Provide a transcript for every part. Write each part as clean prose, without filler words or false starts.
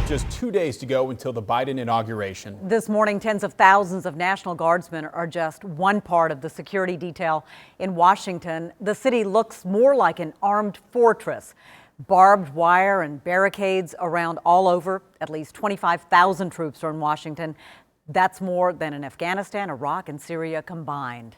just 2 days to go until the Biden inauguration. This morning, tens of thousands of National Guardsmen are just one part of the security detail in Washington. The city looks more like an armed fortress. Barbed wire and barricades around all over. At least 25,000 troops are in Washington. That's more than in Afghanistan, Iraq, and Syria combined.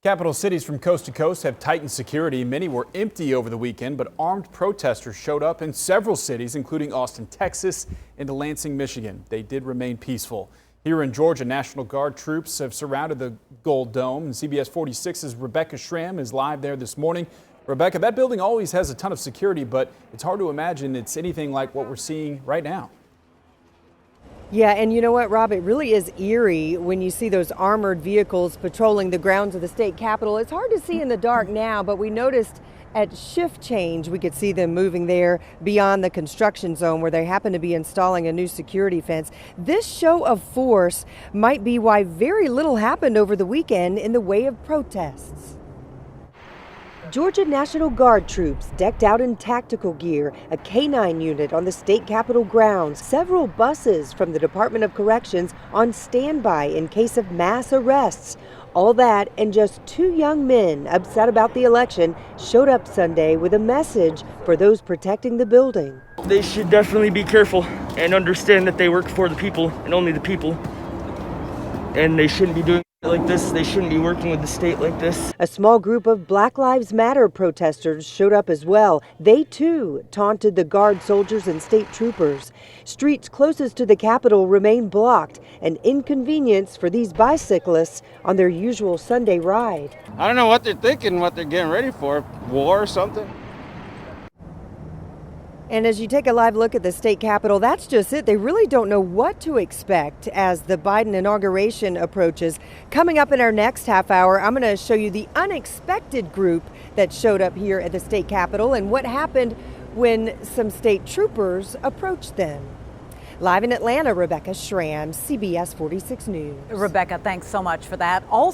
Capital cities from coast to coast have tightened security. Many were empty over the weekend, but armed protesters showed up in several cities, including Austin, Texas, and Lansing, Michigan. They did remain peaceful. Here in Georgia, National Guard troops have surrounded the Gold Dome. And CBS 46's Rebecca Schramm is live there this morning. Rebecca, that building always has a ton of security, but it's hard to imagine it's anything like what we're seeing right now. Yeah, and you know what, Rob, it really is eerie when you see those armored vehicles patrolling the grounds of the state capitol. It's hard to see in the dark now, but we noticed at shift change we could see them moving there beyond the construction zone where they happen to be installing a new security fence. This show of force might be why very little happened over the weekend in the way of protests. Georgia National Guard troops decked out in tactical gear, a K-9 unit on the state capitol grounds, several buses from the Department of Corrections on standby in case of mass arrests. All that and just two young men upset about the election showed up Sunday with a message for those protecting the building. They should definitely be careful and understand that they work for the people and only the people. And they shouldn't be doing like this. They shouldn't be working with the state like this. A small group of Black Lives Matter protesters showed up as well. They too taunted the Guard soldiers and state troopers. Streets closest to the Capitol remain blocked, an inconvenience for these bicyclists on their usual Sunday ride. I don't know what they're thinking, what they're getting ready for, war or something. And as you take a live look at the state capitol, that's just it. They really don't know what to expect as the Biden inauguration approaches. Coming up in our next half hour, I'm going to show you the unexpected group that showed up here at the state capitol and what happened when some state troopers approached them. Live in Atlanta, Rebecca Schramm, CBS 46 News. Rebecca, thanks so much for that. Also